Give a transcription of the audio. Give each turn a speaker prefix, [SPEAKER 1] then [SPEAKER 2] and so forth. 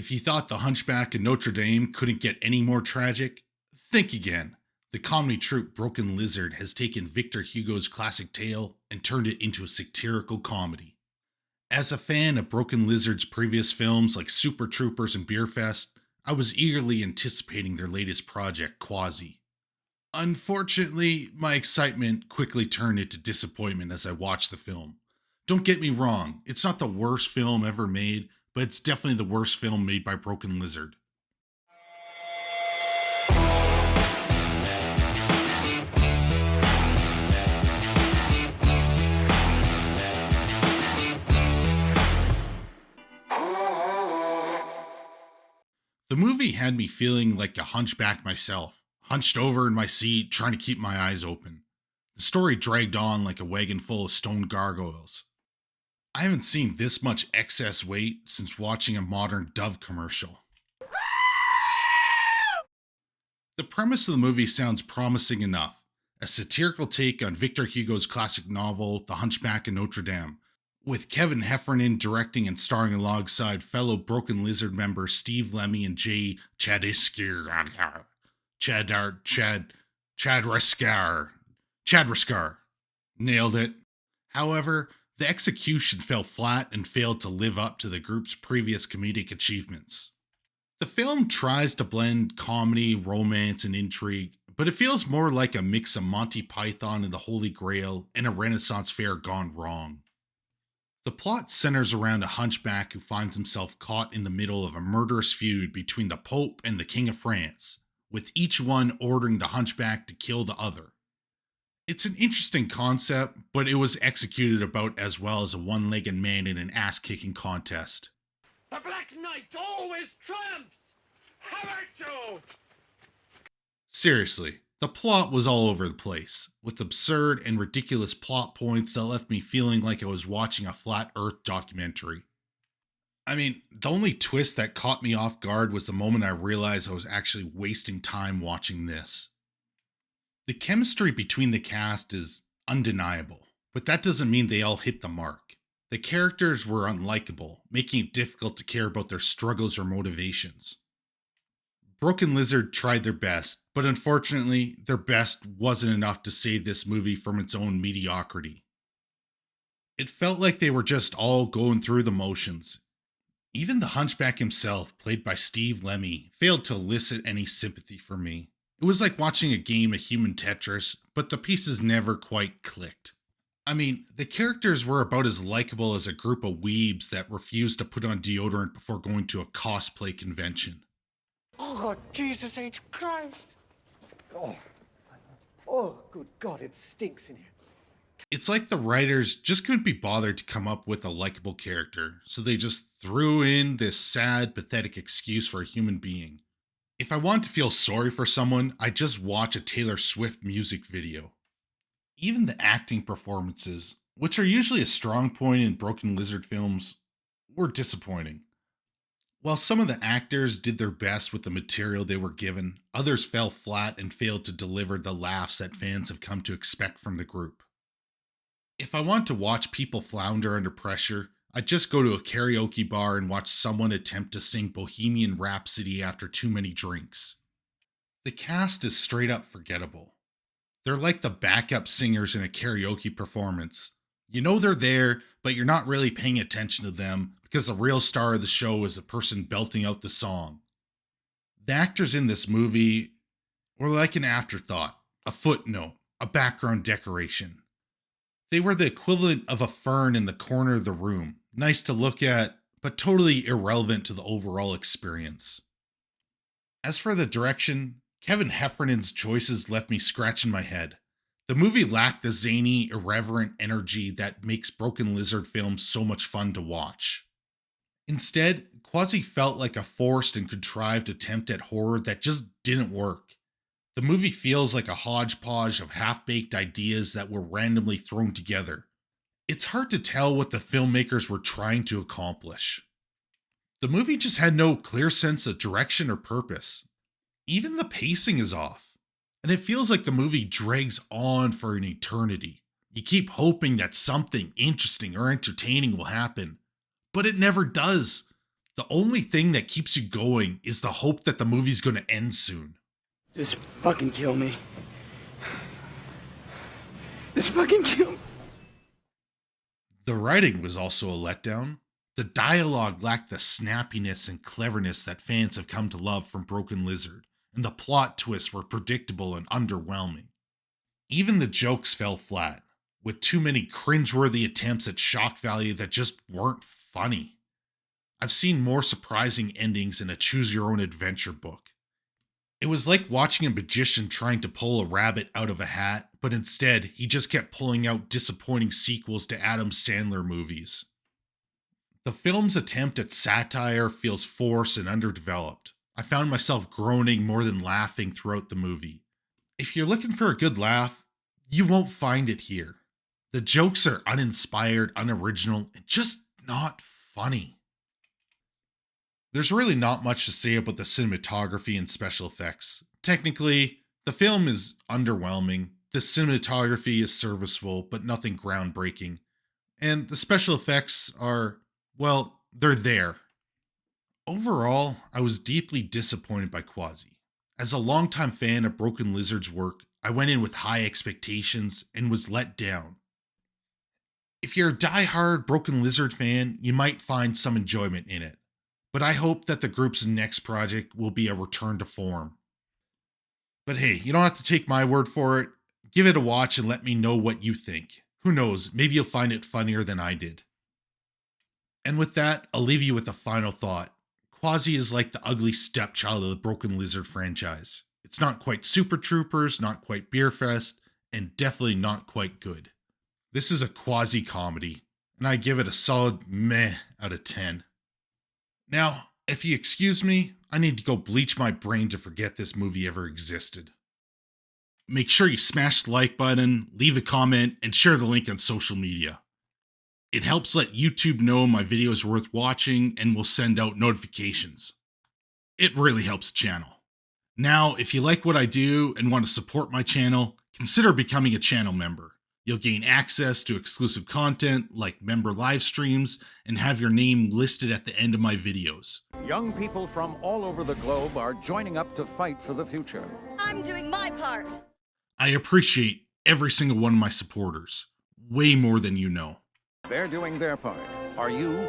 [SPEAKER 1] If you thought The Hunchback of Notre Dame couldn't get any more tragic, think again. The comedy troupe Broken Lizard has taken Victor Hugo's classic tale and turned it into a satirical comedy. As a fan of Broken Lizard's previous films like Super Troopers and Beerfest, I was eagerly anticipating their latest project, Quasi. Unfortunately, my excitement quickly turned into disappointment as I watched the film. Don't get me wrong, it's not the worst film ever made, but it's definitely the worst film made by Broken Lizard. The movie had me feeling like a hunchback myself, hunched over in my seat, trying to keep my eyes open. The story dragged on like a wagon full of stone gargoyles. I haven't seen this much excess weight since watching a modern Dove commercial. The premise of the movie sounds promising enough. A satirical take on Victor Hugo's classic novel, The Hunchback of Notre Dame, with Kevin Heffernan directing and starring alongside fellow Broken Lizard members Steve Lemmy and Jay Chadriskar. Nailed it. However, the execution fell flat and failed to live up to the group's previous comedic achievements. The film tries to blend comedy, romance, and intrigue, but it feels more like a mix of Monty Python and the Holy Grail and a Renaissance fair gone wrong. The plot centers around a hunchback who finds himself caught in the middle of a murderous feud between the Pope and the King of France, with each one ordering the hunchback to kill the other. It's an interesting concept, but it was executed about as well as a one-legged man in an ass-kicking contest.
[SPEAKER 2] The Black Knight always triumphs! Have it, Joe!
[SPEAKER 1] Seriously, the plot was all over the place, with absurd and ridiculous plot points that left me feeling like I was watching a Flat Earth documentary. I mean, the only twist that caught me off guard was the moment I realized I was actually wasting time watching this. The chemistry between the cast is undeniable, but that doesn't mean they all hit the mark. The characters were unlikable, making it difficult to care about their struggles or motivations. Broken Lizard tried their best, but unfortunately, their best wasn't enough to save this movie from its own mediocrity. It felt like they were just all going through the motions. Even the hunchback himself, played by Steve Lemmy, failed to elicit any sympathy from me. It was like watching a game of human Tetris, but the pieces never quite clicked. I mean, the characters were about as likable as a group of weebs that refused to put on deodorant before going to a cosplay convention.
[SPEAKER 3] Oh, Jesus H. Christ! Oh, good God, it stinks in here.
[SPEAKER 1] It's like the writers just couldn't be bothered to come up with a likable character, so they just threw in this sad, pathetic excuse for a human being. If I want to feel sorry for someone, I just watch a Taylor Swift music video. Even the acting performances, which are usually a strong point in Broken Lizard films, were disappointing. While some of the actors did their best with the material they were given, others fell flat and failed to deliver the laughs that fans have come to expect from the group. If I want to watch people flounder under pressure, I'd just go to a karaoke bar and watch someone attempt to sing Bohemian Rhapsody after too many drinks. The cast is straight up forgettable. They're like the backup singers in a karaoke performance. You know they're there, but you're not really paying attention to them because the real star of the show is the person belting out the song. The actors in this movie were like an afterthought, a footnote, a background decoration. They were the equivalent of a fern in the corner of the room, nice to look at, but totally irrelevant to the overall experience. As for the direction, Kevin Heffernan's choices left me scratching my head. The movie lacked the zany, irreverent energy that makes Broken Lizard films so much fun to watch. Instead, Quasi felt like a forced and contrived attempt at horror that just didn't work. The movie feels like a hodgepodge of half-baked ideas that were randomly thrown together. It's hard to tell what the filmmakers were trying to accomplish. The movie just had no clear sense of direction or purpose. Even the pacing is off, and it feels like the movie drags on for an eternity. You keep hoping that something interesting or entertaining will happen, but it never does. The only thing that keeps you going is the hope that the movie's gonna end soon.
[SPEAKER 4] Just fucking kill me. Just fucking kill me.
[SPEAKER 1] The writing was also a letdown. The dialogue lacked the snappiness and cleverness that fans have come to love from Broken Lizard, and the plot twists were predictable and underwhelming. Even the jokes fell flat, with too many cringeworthy attempts at shock value that just weren't funny. I've seen more surprising endings in a choose-your-own-adventure book. It was like watching a magician trying to pull a rabbit out of a hat, but instead, he just kept pulling out disappointing sequels to Adam Sandler movies. The film's attempt at satire feels forced and underdeveloped. I found myself groaning more than laughing throughout the movie. If you're looking for a good laugh, you won't find it here. The jokes are uninspired, unoriginal, and just not funny. There's really not much to say about the cinematography and special effects. Technically, the film is underwhelming. The cinematography is serviceable, but nothing groundbreaking. And the special effects are, well, they're there. Overall, I was deeply disappointed by Quasi. As a longtime fan of Broken Lizard's work, I went in with high expectations and was let down. If you're a die-hard Broken Lizard fan, you might find some enjoyment in it. But I hope that the group's next project will be a return to form. But hey, you don't have to take my word for it. Give it a watch and let me know what you think. Who knows, maybe you'll find it funnier than I did. And with that, I'll leave you with a final thought. Quasi is like the ugly stepchild of the Broken Lizard franchise. It's not quite Super Troopers, not quite Beerfest, and definitely not quite good. This is a Quasi comedy, and I give it a solid meh out of 10. Now, if you excuse me, I need to go bleach my brain to forget this movie ever existed. Make sure you smash the like button, leave a comment, and share the link on social media. It helps let YouTube know my video is worth watching and will send out notifications. It really helps the channel. Now, if you like what I do and want to support my channel, consider becoming a channel member. You'll gain access to exclusive content like member live streams and have your name listed at the end of my videos.
[SPEAKER 5] Young people from all over the globe are joining up to fight for the future.
[SPEAKER 6] I'm doing my part.
[SPEAKER 1] I appreciate every single one of my supporters, way more than you know.
[SPEAKER 5] They're doing their part. Are you?